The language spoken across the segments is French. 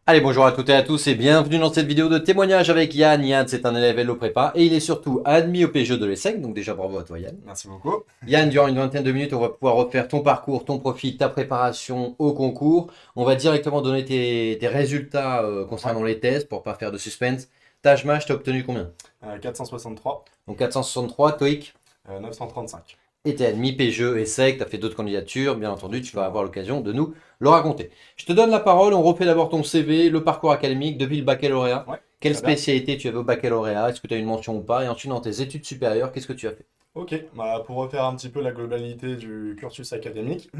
Allez, bonjour à toutes et à tous et bienvenue dans cette vidéo de témoignage avec Yann. Yann, c'est un élève Hello Prépa et il est surtout admis au PGE de l'ESSEC, donc déjà bravo à toi Yann. Merci beaucoup. Yann, durant une vingtaine de minutes, on va pouvoir refaire ton parcours, ton profil, ta préparation au concours. On va directement donner tes résultats Ouais, concernant les tests pour pas faire de suspense. Tâche match, t'as obtenu combien? 463, Donc 463, TOEIC, 935. et t'es admis PGE, ESSEC, t'as fait d'autres candidatures, bien entendu, tu vas Effectivement, avoir l'occasion de nous le raconter. Je te donne la parole, on refait d'abord ton CV, le parcours académique depuis le baccalauréat. ouais, Quelle très bien. spécialité tu avais au baccalauréat? Est-ce que tu as une mention ou pas? Et ensuite, dans tes études supérieures, qu'est-ce que tu as fait? Ok, pour refaire un petit peu la globalité du cursus académique,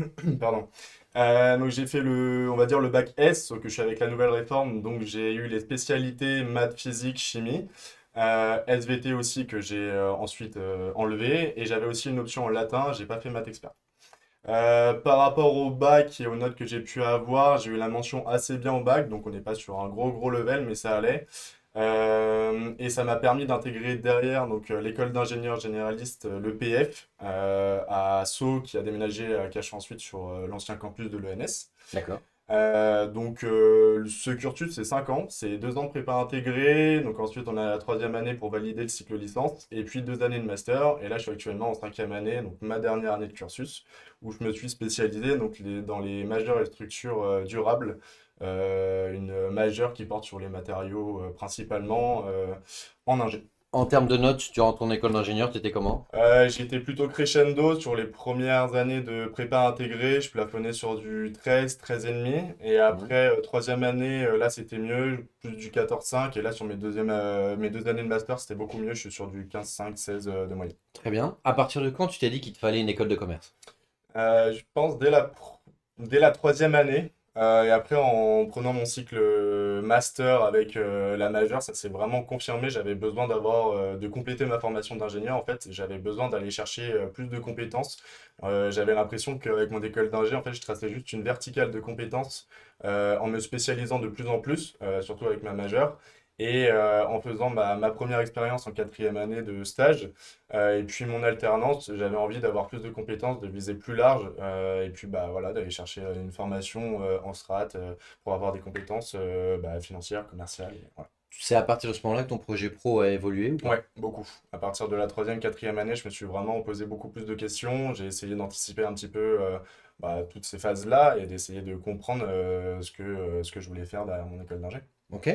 pardon. Donc j'ai fait on va dire le bac S, sauf que je suis avec la nouvelle réforme, donc j'ai eu les spécialités maths, physique, chimie, SVT aussi que j'ai ensuite enlevé, et j'avais aussi une option en latin, j'ai pas fait maths expert. Par rapport au bac et aux notes que j'ai pu avoir, j'ai eu la mention assez bien au bac, donc on n'est pas sur un gros level, mais ça allait. Et ça m'a permis d'intégrer derrière l'école d'ingénieur généraliste, l'EPF, à Sceaux, qui a déménagé à Cachan ensuite sur l'ancien campus de l'ENS. D'accord. Ce cursus, c'est 5 ans, c'est 2 ans de prépa intégrée, donc ensuite on a la troisième année pour valider le cycle licence, et puis 2 années de master, et là je suis actuellement en cinquième année, donc ma dernière année de cursus, où je me suis spécialisé dans les majeures et structures durables, une majeure qui porte sur les matériaux principalement en ingé. En termes de notes, durant ton école d'ingénieur, tu étais comment? J'étais plutôt crescendo sur les premières années de prépa intégrée. Je plafonnais sur du 13, 13 et demi. Et Mhm. après, troisième année, là, c'était mieux, plus du 14,5. Et là, sur mes 2 années de master, c'était beaucoup mieux. Je suis sur du 15,5, 16 de moyenne. Très bien. À partir de quand tu t'es dit qu'il te fallait une école de commerce? Je pense dès la troisième année. Et après, en prenant mon cycle master avec la majeure, ça s'est vraiment confirmé. J'avais besoin de compléter ma formation d'ingénieur. En fait, j'avais besoin d'aller chercher plus de compétences. J'avais l'impression qu'avec mon école d'ingé, en fait, je traçais juste une verticale de compétences en me spécialisant de plus en plus, surtout avec ma majeure. Et en faisant ma première expérience en quatrième année de stage, et puis mon alternance, j'avais envie d'avoir plus de compétences, de viser plus large, et puis bah voilà, d'aller chercher une formation en strat pour avoir des compétences financières, commerciales. Voilà. C'est à partir de ce moment-là que ton projet pro a évolué ou pas? Ouais, beaucoup. À partir de la troisième, quatrième année, je me suis vraiment posé beaucoup plus de questions. J'ai essayé d'anticiper un petit peu toutes ces phases-là et d'essayer de comprendre ce que je voulais faire derrière mon école d'ingé. Ok.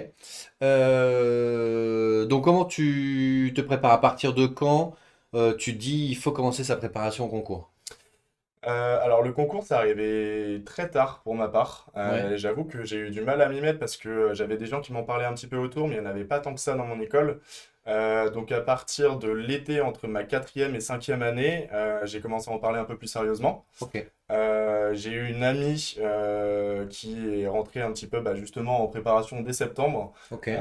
Donc comment tu te prépares? À partir de quand tu dis il faut commencer sa préparation au concours? Alors le concours, c'est arrivé très tard pour ma part. Ouais. J'avoue que j'ai eu du mal à m'y mettre parce que j'avais des gens qui m'en parlaient un petit peu autour, mais il n'y en avait pas tant que ça dans mon école. Donc à partir de l'été, entre ma quatrième et cinquième année, j'ai commencé à en parler un peu plus sérieusement. Ok. J'ai eu une amie qui est rentrée un petit peu justement en préparation dès septembre Ok.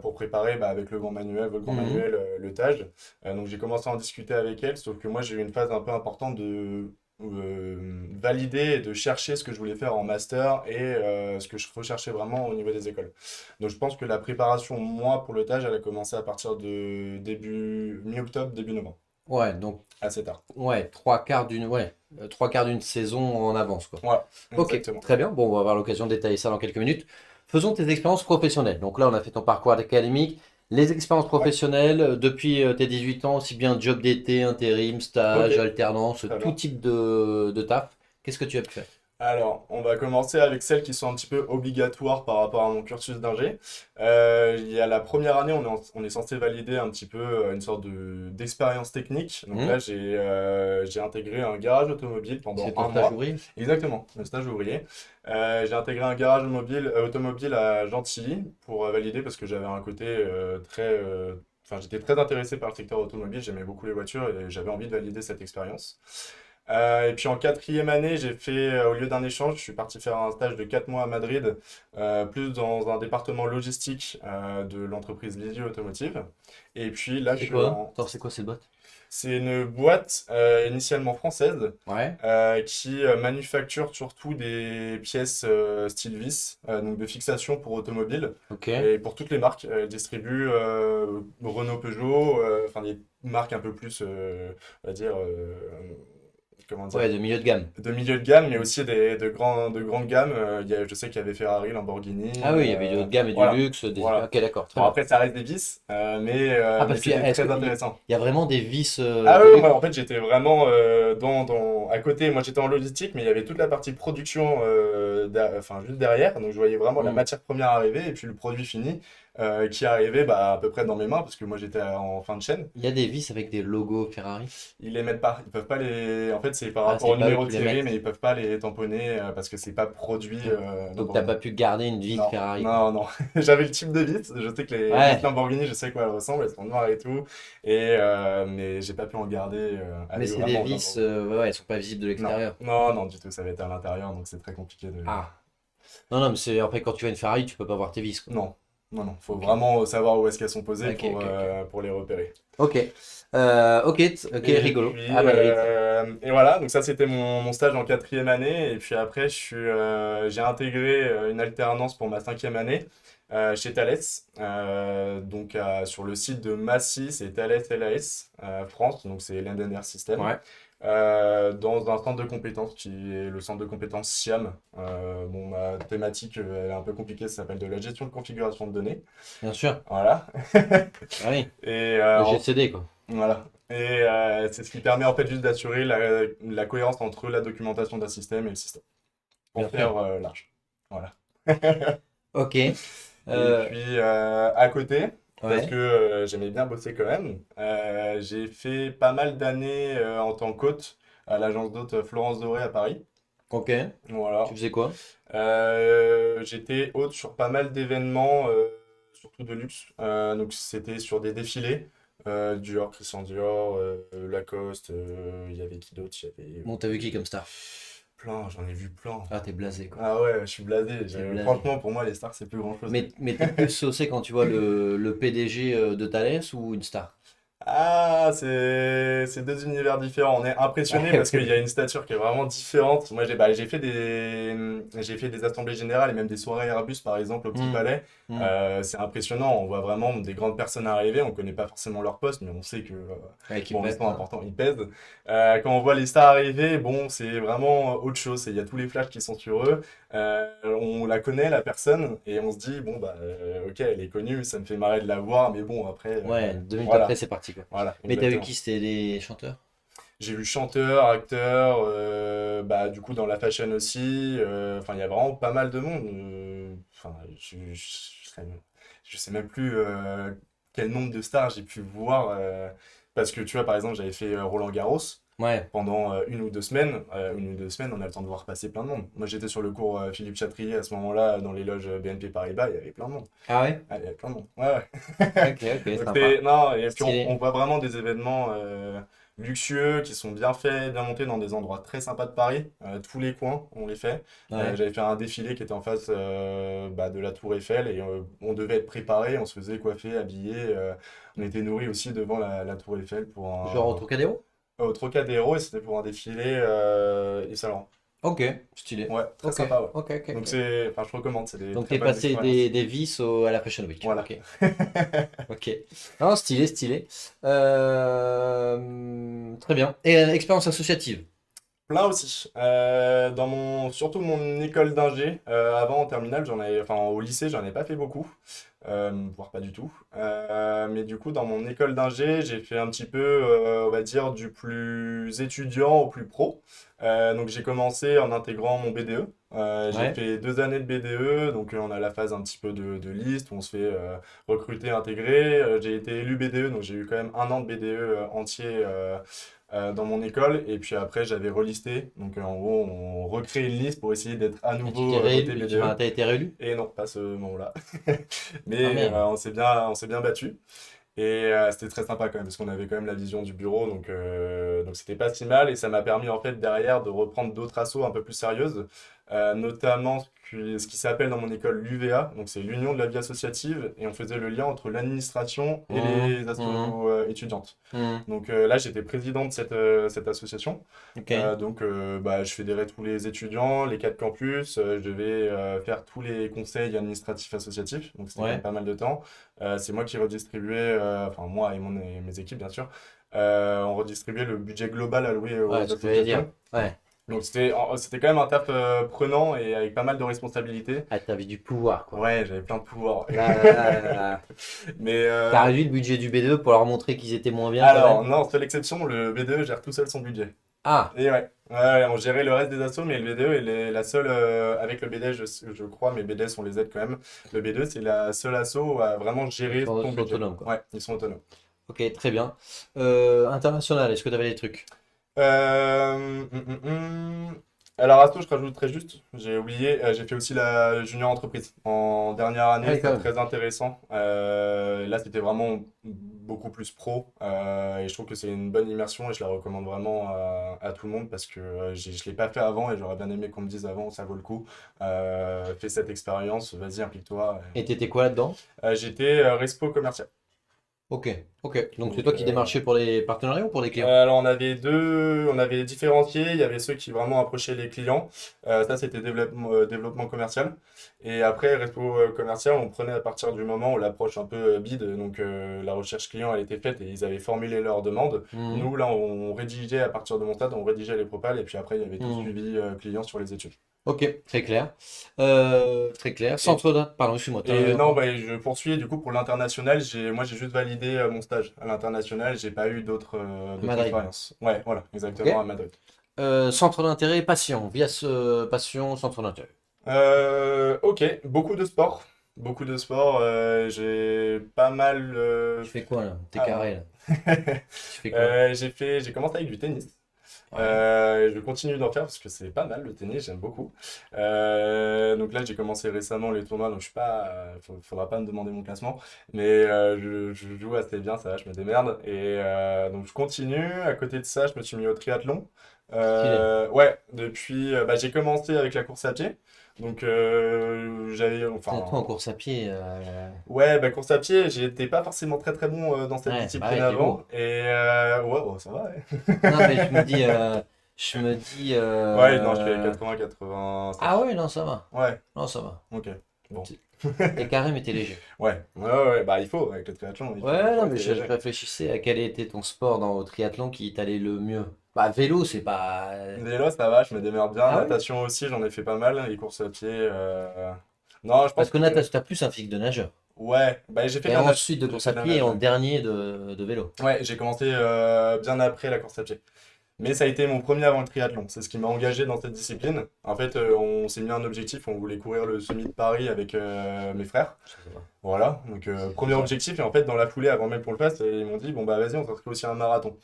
pour préparer avec le grand manuel, votre grand Mhm. manuel, le TAGE. Donc j'ai commencé à en discuter avec elle, sauf que moi j'ai eu une phase un peu importante de valider et de chercher ce que je voulais faire en master et ce que je recherchais vraiment au niveau des écoles. Donc je pense que la préparation, moi, pour le TAGE, elle a commencé à partir de début mi-octobre, début novembre, Ouais, donc assez tard. ouais, trois quarts d'une saison en avance, quoi. Voilà, Ok, exactement. très bien. Bon, on va avoir l'occasion de détailler ça dans quelques minutes. Faisons tes expériences professionnelles. Donc là, on a fait ton parcours académique. Les expériences Ouais, professionnelles, depuis tes 18 ans, aussi bien job d'été, intérim, ok, stage, alternance, très tout bien. type de taf. Qu'est-ce que tu as pu faire? Alors, on va commencer avec celles qui sont un petit peu obligatoires par rapport à mon cursus d'ingé. Il y a la première année, on est censé valider un petit peu une sorte d'expérience technique. Donc là, Hmm. j'ai intégré un garage automobile pendant C'est ton un stage mois. ouvrier? Exactement, un stage ouvrier. J'ai intégré un garage automobile à Gentilly pour valider parce que j'avais un côté Enfin, j'étais très intéressé par le secteur automobile, j'aimais beaucoup les voitures et j'avais envie de valider cette expérience. Et puis en quatrième année, au lieu d'un échange, je suis parti faire un stage de 4 mois à Madrid, plus dans un département logistique de l'entreprise Lizio Automotive. Et puis là, je C'est suis quoi? en... Attends, c'est quoi cette boîte? C'est une boîte initialement française Ouais. qui manufacture surtout des pièces style vis, donc de fixation pour automobiles Ok. et pour toutes les marques. Elle distribue Renault, Peugeot, enfin des marques un peu plus, on va dire, comment dire, Ouais, de milieu de gamme. de milieu de gamme, mais aussi de grandes gammes. Je sais qu'il y avait Ferrari, Lamborghini. Ah oui, il y avait du haut de gamme et du Voilà, luxe. voilà. Ok, d'accord, très Bon, bien. après, ça reste des vis, Ah, mais parce qu'il y a, c'était est-ce très qu'il intéressant. y a vraiment des vis Ah de oui, luxe? moi en fait j'étais vraiment à côté, moi j'étais en logistique, mais il y avait toute la partie production enfin, juste derrière, donc je voyais vraiment la Hmm. matière première arriver et puis le produit fini qui arrivait bah, à peu près dans mes mains parce que moi j'étais en fin de chaîne. Il y a des vis avec des logos Ferrari. Ils les mettent pas, ils peuvent pas les. En fait c'est par Ah, rapport c'est au pas eux numéro qui de les série, mais mettent. ils peuvent pas les tamponner parce que c'est pas produit Donc, donc t'as Lamborghini. pas pu garder une vis Non, Ferrari, quoi. non, non. J'avais le type de vis. Je sais que les vis Ouais, Lamborghini, je sais à quoi elles ressemblent, elles sont noires et tout. Mais j'ai pas pu en garder. mais Aller c'est des vraiment au vis, Lamborghini. ouais, ouais, elles sont pas visibles de Non, l'extérieur. non, non, du tout. Ça va être à l'intérieur, donc c'est très compliqué de. Ah. Non, non, mais c'est après quand tu vois une Ferrari, tu peux pas voir tes vis, quoi. Non, non, non. Faut Ok. vraiment savoir où est-ce qu'elles sont posées Ok, ok, ok. pour les repérer. Ok. Ok, Et rigolo. puis, Ah bah, et voilà, donc ça c'était mon stage en quatrième année. Et puis après, j'ai intégré une alternance pour ma cinquième année chez Thales, sur le site de Massy, c'est Thales LAS France, donc c'est Lenden Air System, ouais, dans un centre de compétences qui est le centre de compétences SIAM. Bon, ma thématique, elle est un peu compliquée, ça s'appelle de la gestion de configuration de données. bien sûr. Voilà. Ah oui, Et le GCD, quoi. voilà. Et c'est ce qui permet en fait juste d'assurer la cohérence entre la documentation d'un système et le système. Pour Bien sûr. faire large. Voilà. Ok. Et Euh, puis à côté, parce que ouais. j'aimais bien bosser quand même, j'ai fait pas mal d'années en tant qu'hôte à l'agence d'hôtes Florence Doré à Paris. Ok. Tu Voilà. faisais quoi? J'étais hôte sur pas mal d'événements, surtout de luxe. Donc c'était sur des défilés. Dior, Christian Dior, Lacoste, il y avait qui d'autre? Il y avait Bon, t'as vu qui comme star? plein, j'en ai vu plein. Ah, t'es blasé, quoi. Ah ouais, je suis blasé. T'es blasé. Franchement, pour moi, les stars, c'est plus grand-chose. Mais t'es plus saucé quand tu vois le PDG de Thales ou une star? Ah, c'est deux univers différents. On est impressionné Ouais, parce qu'il y a une stature qui est vraiment différente. Moi, j'ai fait des assemblées générales et même des soirées Airbus, par exemple, au Petit Hmm, Palais. hmm. C'est impressionnant. On voit vraiment des grandes personnes arriver. On connaît pas forcément leur poste, mais on sait que Ouais, qui bon, ils pète, sont hein. importants, ils pèsent. Quand on voit les stars arriver, bon, c'est vraiment autre chose. Il y a tous les flashs qui sont sur eux. On la connaît, la personne, et on se dit, bon, bah, ok, elle est connue, ça me fait marrer de la voir, mais bon, après, Ouais, 2 minutes après, voilà. c'est parti, quoi. Voilà, Mais t'as vu exactement. qui? C'était les chanteurs? J'ai vu chanteur, acteur, bah, du coup dans la fashion aussi. Enfin, il y a vraiment pas mal de monde. Enfin, je sais même plus quel nombre de stars j'ai pu voir. Parce que tu vois, par exemple, j'avais fait Roland Garros Ouais. pendant une ou deux semaines. Une ou deux semaines, on a le temps de voir passer plein de monde. Moi, j'étais sur le cours Philippe Chatrier à ce moment-là, dans les loges BNP Paribas, il y avait plein de monde. Ah ouais? Ah, il y avait plein de monde. Ouais, ouais. Ok, ok, Donc sympa. non, et puis on Stylé. voit vraiment des événements luxueux qui sont bien faits, bien montés dans des endroits très sympas de Paris. Tous les coins, on les fait. Ouais. J'avais fait un défilé qui était en face bah, de la Tour Eiffel et on devait être préparé, on se faisait coiffer, habiller. On était nourris aussi devant la Tour Eiffel Genre au Trocadéro? au Trocadéro et c'était pour un défilé Yves Saint Laurent. Ok, stylé. Ouais, très Ok, sympa, ouais. ok, ok, Donc ok. enfin, je recommande, c'est des Donc très t'es bonnes passé expériences. des vis à la Fashion Week. Voilà. Ok, ok. Non, stylé, stylé. Très bien. Et expérience associative. Plein aussi. Surtout mon école d'ingé, avant en terminale, enfin au lycée, j'en ai pas fait beaucoup, voire pas du tout. Mais du coup, dans mon école d'ingé, j'ai fait un petit peu, on va dire, du plus étudiant au plus pro. Donc j'ai commencé en intégrant mon BDE. J'ai Ouais. fait 2 années de BDE, donc on a la phase un petit peu de liste où on se fait recruter, intégrer. J'ai été élu BDE, donc j'ai eu quand même un an de BDE entier. Dans mon école. Et puis après, j'avais relisté. Donc en gros, on recrée une liste pour essayer d'être à Et tu nouveau t'es voté réélu, BDE. enfin, t'as été réélu? Et non, pas ce moment-là. Ah Mais merde. on s'est bien battu. Et c'était très sympa quand même, parce qu'on avait quand même la vision du bureau, donc c'était pas si mal, et ça m'a permis en fait derrière de reprendre d'autres assos un peu plus sérieuses, notamment ce qui s'appelle dans mon école l'UVA, donc c'est l'Union de la vie associative, et on faisait le lien entre l'administration et les Mhm. assos étudiantes. Mhm. Donc là, j'étais président de cette association. Ok. Bah, je fédérais tous les étudiants, les 4 campus. Je devais faire tous les conseils administratifs associatifs. Donc c'était quand même Ouais. pas mal de temps. C'est moi qui redistribuais, enfin moi et mes équipes bien sûr, on redistribuait le budget global alloué aux Ouais, ce que j'allais dire. associations. Ouais. Donc c'était quand même un taf prenant et avec pas mal de responsabilités. Ah, t'avais du pouvoir, quoi. Ouais, j'avais plein de pouvoirs. Là, là, là, là, là. Mais T'as réduit le budget du B2 pour leur montrer qu'ils étaient moins bien, quand alors, même? non, seule exception, le BDE gère tout seul son budget. Ah, Et ouais, on gérait le reste des assos, mais le BDE est la seule, avec le BDS, je crois, mais BDS, on les aide quand même. Le BDE, c'est la seule asso à vraiment ils gérer sont, son sont budget. autonomes, quoi. Ouais, ils sont autonomes. Ok, très bien. International, est-ce que t'avais des trucs? Euh, hum, hum, hum. Alors, asso, je rajouterais juste, j'ai oublié, j'ai fait aussi la junior entreprise en dernière année, Allez, quand c'était même. très intéressant. Là, c'était vraiment beaucoup plus pro, et je trouve que c'est une bonne immersion et je la recommande vraiment à tout le monde parce que je l'ai pas fait avant et j'aurais bien aimé qu'on me dise avant, ça vaut le coup. Fais cette expérience, vas-y, implique-toi. Et t'étais quoi là-dedans? J'étais respo commercial. Ok, ok. Donc c'est Donc, toi qui démarchais pour les partenariats ou pour les clients? alors on avait différencié, il y avait ceux qui vraiment approchaient les clients, ça c'était développement commercial, et après Respo commercial on prenait à partir du moment où l'approche un peu bid, donc la recherche client elle était faite et ils avaient formulé leurs demandes. Mhm, Nous là on rédigeait à partir de mon stade, on rédigeait les propals et puis après il y avait tout le mhm. suivi client sur les études. Ok, très clair. Très clair. Et, Centre d'A- Pardon, excuse-moi. et non, bah, je poursuis du coup pour l'international, moi j'ai juste validé mon stage à l'international, j'ai pas eu d'autres Madrid. expériences. Ouais, voilà, Ok. exactement à Madrid. Centre d'intérêt, passion. Via ce passion, centre d'intérêt. Ok, beaucoup de sport. Beaucoup de sport. J'ai pas mal. Tu fais quoi là? T'es Ah. carré là. Tu fais quoi? J'ai commencé avec du tennis. Ouais. Je continue d'en faire parce que c'est pas mal le tennis, j'aime beaucoup. Donc là, j'ai commencé récemment les tournois, donc je suis pas. Faudra pas me demander mon classement, mais je joue assez bien, ça va, je me démerde. Et donc je continue. À côté de ça, je me suis mis au triathlon. Stylé. Ouais, depuis. Bah, j'ai commencé avec la course à pied. Donc j'avais. Toi, Enfin. en course à pied. Ouais, bah, course à pied, j'étais pas forcément très très bon dans cette Ouais, bah discipline ouais, t'es avant. lourd. Et ouais, bon, ça va, ouais. Non, mais je me dis. Ouais, non, je fais 80-87. Ah ouais, non, ça va. Ouais, Non, ça va. ok, bon. T'es carré, mais t'es léger. Ouais, bah il faut, avec le triathlon, Ouais, il faut non, mais rester je léger. réfléchissais à quel était ton sport dans au triathlon qui t'allait le mieux. Bah, vélo, c'est pas. Vélo, ça va, je me démerde bien. Ah ouais? Natation aussi, j'en ai fait pas mal. Et course à pied. Non, je Parce pense que que. natation, t'as plus un physique de nageur. Ouais, bah j'ai fait de Et la nage. ensuite de J'ai course fait à de la pied et nage, en ouais. dernier de vélo. Ouais, j'ai commencé bien après la course à pied. Mais ça a été mon premier avant le triathlon. C'est ce qui m'a engagé dans cette discipline. En fait, on s'est mis un objectif. On voulait courir le semi de Paris avec mes frères. Ça va. Voilà, donc C'est fou premier ça. objectif. Et en fait, dans la foulée, avant même qu'on le fasse, ils m'ont dit, bon bah vas-y, on s'inscrit aussi à un marathon.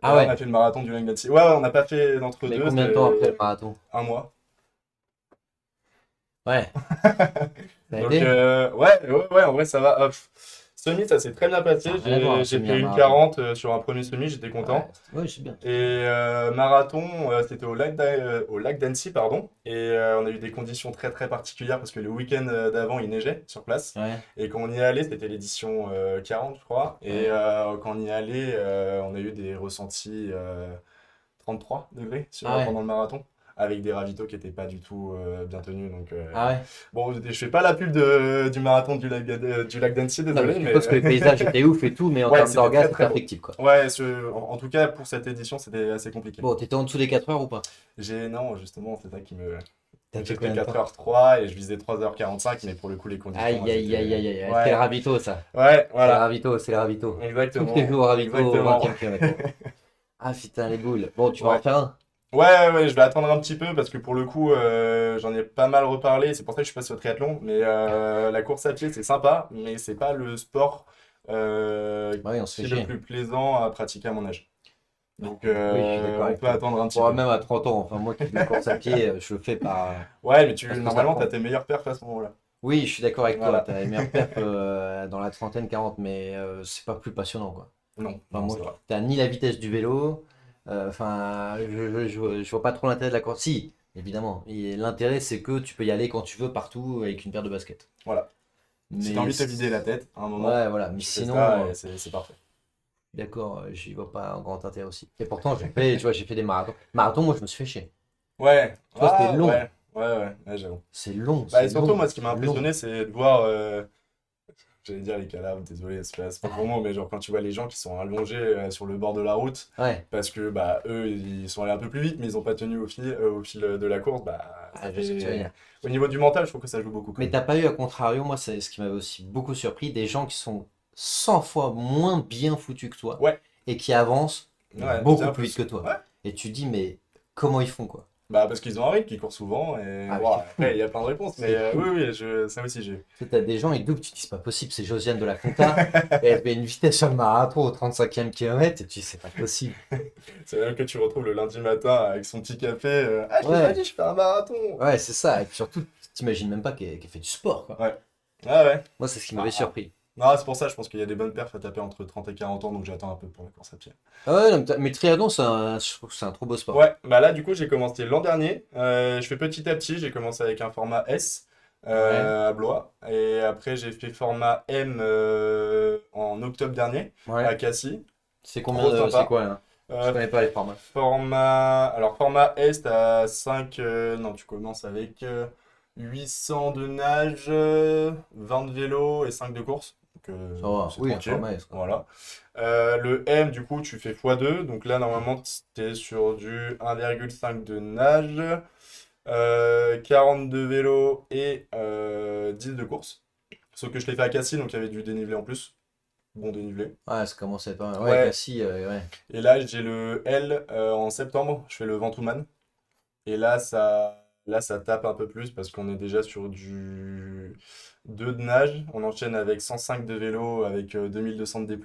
Et Ah là, on a ouais? fait le marathon du lac d'Annecy. Ouais, on n'a pas fait Mais d'entre-deux, combien de temps après le c'était marathon? un mois. Ouais. Ça a Donc, été? ouais, en vrai, ça va. Hop. Semi, ça s'est très bien passé. Ça n'a rien à voir, un J'ai semi, un fait une marathon. 40 sur un premier semi, j'étais Ouais, content. ouais, c'est bien. Et marathon, c'était au lac d'Annecy, pardon. Et on a eu des conditions très très particulières parce que le week-end d'avant, il neigeait sur place. Ouais, Et quand on y allait, c'était l'édition 40, je crois. Et ouais. quand on y allait, on a eu des ressentis 33 degrés Ah ouais. pendant le marathon. Avec des ravitaux qui n'étaient pas du tout bien tenus. Donc, Ah ouais. bon, je fais pas la pub du marathon du lac d'Annecy, Non, mais désolé, je mais suppose que les paysages étaient ouf et tout, mais en ouais, termes c'était d'orgas, très c'est très beau. perfectible, quoi. Ouais, en tout cas, pour cette édition, c'était assez compliqué. Bon, t'étais en dessous des 4 heures ou pas? Non, justement, c'est ça qui me. T'as Donc, fait j'ai fait combien de temps? 4h03 et je visais 3h45, mais pour le coup, les conditions, Aïe, elles aïe, aïe, étaient. aïe, aïe, aïe. C'était le Ouais, ravito, ça. ouais, C'est le voilà. ravito, c'est le ravito. Tous les Exactement, jours au ravito au exactement. 20e kilomètre. Ah putain, les boules. Bon, tu vas en Ouais. faire un. Ouais, je vais attendre un petit peu parce que pour le coup, j'en ai pas mal reparlé. C'est pour ça que je suis passé au triathlon. Mais la course à pied, c'est sympa, mais c'est pas le sport Bah oui, on se fait qui est le chier. plus plaisant à pratiquer à mon âge. Donc, Oui, je suis d'accord on avec peut toi. attendre un petit Bon, peu. même à 30 ans, enfin, moi qui fais de la course à pied, je le fais Ouais, mais parce que ça normalement, t'as prend. tes meilleurs perfs à ce moment-là. Oui, je suis d'accord avec toi. Voilà. T'as les meilleurs perfs dans la trentaine, 40, mais c'est pas plus passionnant, quoi. Non, Enfin, non, moi, c'est vrai. t'as ni la vitesse du vélo. Enfin, je vois pas trop l'intérêt de la course. Si, évidemment. Et l'intérêt, c'est que tu peux y aller quand tu veux, partout, avec une paire de baskets. Voilà. Si t'as Mais envie de te vider la tête, à un moment, ouais, voilà. Mais tu fais sinon, ça et c'est parfait. d'accord, j'y vois pas un grand intérêt aussi. Et pourtant, tu vois, j'ai fait des marathons. Marathon, moi, je me suis fait chier. Ouais, Tu vois, c'était ah, long. ouais, j'avoue. C'est long, Bah, c'est et surtout, long, moi, ce qui c'est m'a long. impressionné, c'est de voir j'allais dire les cadavres, désolé, c'est pas le bon mot, mais genre quand tu vois les gens qui sont allongés sur le bord de la route, Ouais, parce que bah eux ils sont allés un peu plus vite, mais ils ont pas tenu au fil de la course, bah ça je vois ce que tu veux fait. dire. Au niveau du mental, je trouve que ça joue beaucoup quand Mais même. t'as pas eu, à contrario, moi, c'est ce qui m'avait aussi beaucoup surpris, des gens qui sont 100 fois moins bien foutus que toi Ouais, et qui avancent mais ouais, beaucoup bien plus vite que plus. toi. Ouais. Et tu dis, mais comment ils font, quoi? Bah parce qu'ils ont un rythme qui court souvent, et Ah, mais bon, c'est après fou, il y a plein de réponses, mais c'est oui, fou. oui, ça aussi j'ai eu. Tu sais, t'as des gens, ils doublent, tu te dis, c'est pas possible, c'est Josiane de la Conta, et elle met une vitesse sur le marathon au 35e kilomètre, et tu dis, c'est pas possible. C'est même que tu retrouves le lundi matin avec son petit café. Ah, je t'ai pas Ouais, dit, je fais un marathon! ouais, c'est ça. Et puis surtout, t'imagines même pas qu'elle fait du sport, quoi. Ouais. Ah ouais. Moi, c'est ce qui m'avait Ah, ah. surpris. Non, c'est pour ça, je pense qu'il y a des bonnes perfs à taper entre 30 et 40 ans, donc j'attends un peu pour la course à pied. Ah ouais, non, mais triathlon, je trouve que c'est un trop beau sport. Ouais, bah là, du coup, j'ai commencé l'an dernier. Je fais petit à petit. J'ai commencé avec un format S Ouais, à Blois. Et après, j'ai fait format M en octobre dernier ouais. à Cassis. C'est combien Trop de... C'est sympa. quoi, là? Je Euh, connais pas les formats. format S, t'as 5. Non, tu commences avec 800 de nage, 20 de vélo et 5 de course. Donc, Ça va. c'est Oui, un tranquille. format S, quoi. Voilà. Le M, du coup, tu fais x2. Donc là, normalement, t'es sur du 1,5 de nage, 40 de vélo et 10 de course. Sauf que je l'ai fait à Cassis, donc il y avait du dénivelé en plus. Bon dénivelé. Ouais, ça commençait pas. Ouais, Ouais. Cassie, ouais. Et là, j'ai le L en septembre. Je fais le Ventoux-Man. Et là, ça tape un peu plus parce qu'on est déjà sur du 2 de nage. On enchaîne avec 105 de vélo, avec 2200 de D+,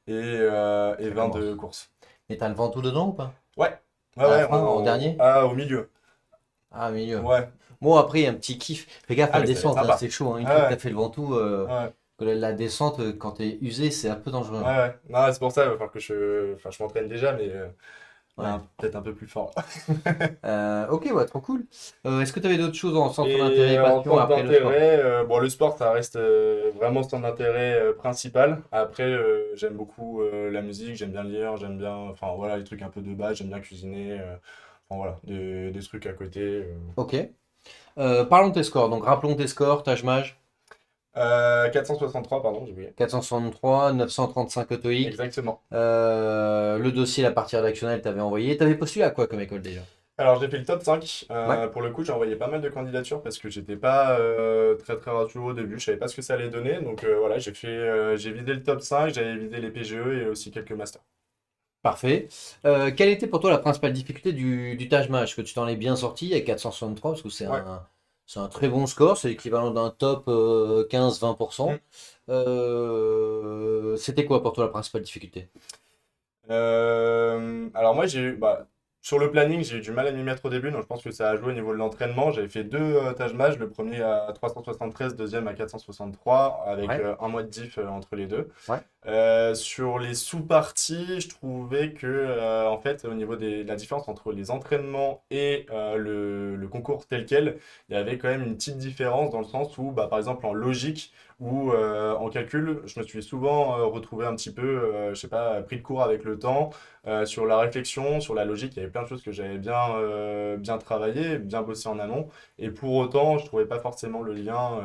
et Ça 20 de commence. course. Mais t'as le Ventoux dedans ou pas? Ouais, ouais, À la ouais, fin, en dernier? au milieu. Ah, milieu. Ouais. Bon, après, il y a un petit kiff. Fais gaffe à Ah, la mais ça va être descente, hein, sympa. c'est chaud, hein. Une fois que Ouais, t'as fait le Ventoux, ouais, que la descente, quand t'es usé, c'est un peu dangereux, ouais, hein. ouais. Non, c'est pour ça, il va falloir que enfin, je m'entraîne déjà, mais là, Ouais. peut-être un peu plus fort. Ok, ouais, trop cool. Est-ce que tu avais d'autres choses en centre d'intérêt et Et en passion centre après le sport? d'intérêt, bon, le sport, ça reste vraiment centre d'intérêt principal. Après, j'aime beaucoup la musique, j'aime bien lire, j'aime bien, enfin voilà, les trucs un peu de base, j'aime bien cuisiner, enfin voilà, des trucs à côté. Ok. Parlons de tes scores. Donc, rappelons tes scores. Taj-Maj, 463, pardon, j'ai oublié. 463, 935 TOEIC. Exactement. Le dossier, la partie rédactionnelle, t'avais envoyé. T'avais postulé à quoi comme école déjà? Alors, j'ai fait le top 5. Ouais. Pour le coup, j'ai envoyé pas mal de candidatures parce que j'étais pas très très rassuré au début, je savais pas ce que ça allait donner. Donc voilà, j'ai vidé le top 5, j'avais vidé les PGE et aussi quelques masters. Parfait. Quelle était pour toi la principale difficulté du Taj-Maj? Est-ce que tu t'en es bien sorti avec 463? Parce que Ouais. c'est un très bon score. C'est l'équivalent d'un top 15-20%. C'était quoi pour toi la principale difficulté? Alors moi sur le planning j'ai eu du mal à m'y mettre au début, donc je pense que ça a joué au niveau de l'entraînement. J'avais fait deux Taj Mahal, le premier à 373, deuxième à 463, avec Ouais. un mois de diff entre les deux. Ouais. Sur les sous-parties, je trouvais que en fait au niveau de la différence entre les entraînements et le concours tel quel, il y avait quand même une petite différence dans le sens où bah, par exemple en logique ou en calcul, je me suis souvent retrouvé un petit peu, je sais pas, pris de court avec le temps. Sur la réflexion, sur la logique, il y avait plein de choses que j'avais bien travaillé, bien bossé en amont. Et pour autant, je trouvais pas forcément le lien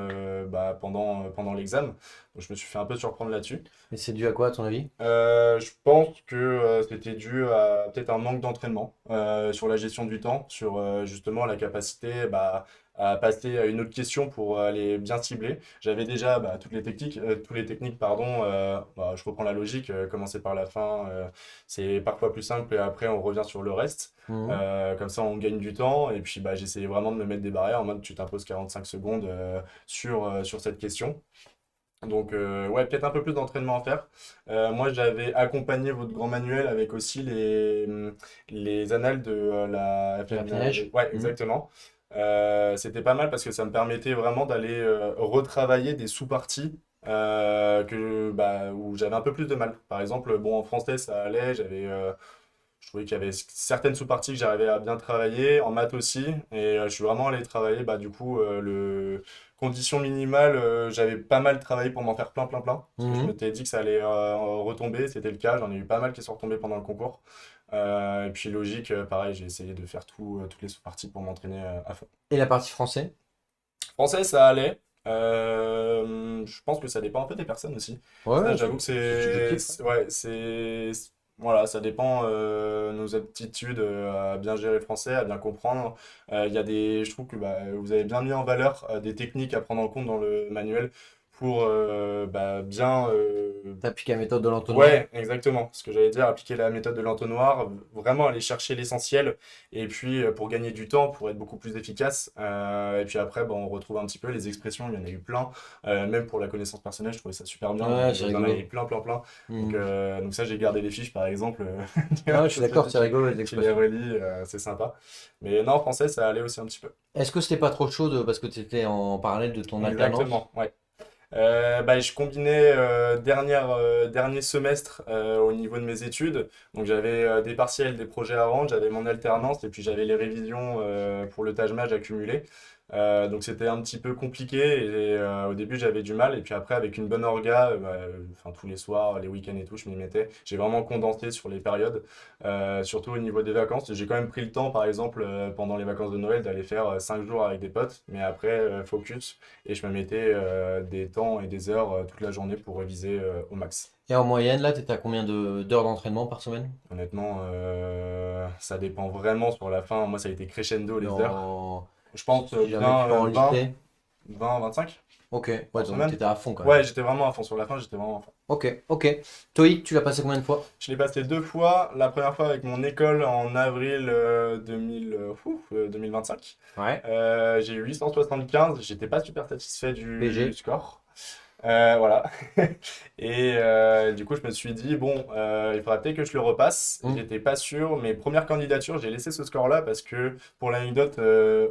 bah, pendant l'examen. Donc je me suis fait un peu surprendre là-dessus. Et c'est dû à quoi à ton avis? Je pense que c'était dû à peut-être un manque d'entraînement sur la gestion du temps, sur justement la capacité bah, à passer à une autre question pour aller bien cibler. J'avais déjà bah, tous les techniques, pardon. Bah, je reprends la logique, commencer par la fin, c'est parfois plus simple et après on revient sur le reste. Mhm. Comme ça on gagne du temps et puis bah, j'essayais vraiment de me mettre des barrières en mode tu t'imposes 45 secondes sur cette question. Donc, ouais, peut-être un peu plus d'entraînement à faire. Moi, j'avais accompagné votre grand manuel avec aussi les annales de la De la FNL. Pinège? Ouais, Mhm. exactement. C'était pas mal parce que ça me permettait vraiment d'aller retravailler des sous-parties où j'avais un peu plus de mal. Par exemple, bon, en français, ça allait. Je trouvais qu'il y avait certaines sous-parties que j'arrivais à bien travailler, en maths aussi, et je suis vraiment allé travailler, bah, du coup, le condition minimale, j'avais pas mal travaillé pour m'en faire plein, plein, plein, parce que je Mhm. m'étais dit que ça allait retomber, c'était le cas, j'en ai eu pas mal qui sont retombés pendant le concours. Et puis logique, pareil, j'ai essayé de faire toutes les sous-parties pour m'entraîner à fond. Et la partie français? Français, ça allait. Je pense que ça dépend un peu des personnes aussi. Ouais, Ça, ouais, j'avoue que c'est subjectif. ouais, voilà, ça dépend nos aptitudes à bien gérer le français, à bien comprendre. Je trouve que bah, vous avez bien mis en valeur des techniques à prendre en compte dans le manuel pour bah, bien T'as appliqué la méthode de l'entonnoir. ouais, exactement. Ce que j'allais dire, appliquer la méthode de l'entonnoir, vraiment aller chercher l'essentiel, et puis pour gagner du temps, pour être beaucoup plus efficace. Et puis après, bon, on retrouve un petit peu les expressions, il y en a eu plein. Même pour la connaissance personnelle, je trouvais ça super bien. Ouais, c'est Vous en avez rigolo. plein, plein, plein. Hmm. Donc ça, j'ai gardé les fiches, par exemple. Ouais, je suis Ça se d'accord, dit c'est rigolo les tu les expressions. relis, c'est sympa. Mais non, en français, ça allait aussi un petit peu. Est-ce que c'était pas trop chaud parce que tu étais en parallèle de ton alternance? Exactement, ouais. Bah, je combinais dernier semestre au niveau de mes études. Donc j'avais des partiels, des projets à rendre, j'avais mon alternance et puis j'avais les révisions pour le Taj Mahal accumulé. Donc c'était un petit peu compliqué et au début j'avais du mal et puis après avec une bonne orga, enfin tous les soirs, les week-ends et tout, je m'y mettais. J'ai vraiment condensé sur les périodes, surtout au niveau des vacances. J'ai quand même pris le temps par exemple pendant les vacances de Noël d'aller faire 5 jours avec des potes, mais après focus et je me mettais des temps et des heures toute la journée pour réviser au max. Et en moyenne, là, t'étais à combien d'heures d'entraînement par semaine? Honnêtement, ça dépend vraiment sur la fin. Moi, ça a été crescendo les heures. Dans... Je Si pense si jamais tu bien peux en 20, lister. 20, 25 Ok, ouais, par donc semaine. t'étais à fond quand même. Ouais, j'étais vraiment à fond. Sur la fin, j'étais vraiment à fond. Ok, ok. TOEIC, tu l'as passé combien de fois? Je l'ai passé 2 fois. La première fois avec mon école en avril 2025. Ouais. J'ai eu 875. J'étais pas super satisfait du PG. score. Voilà. Et du coup, je me suis dit, bon, il faudra peut-être que je le repasse. Hmm. J'étais pas sûr. Mes premières candidatures, j'ai laissé ce score-là parce que, pour l'anecdote,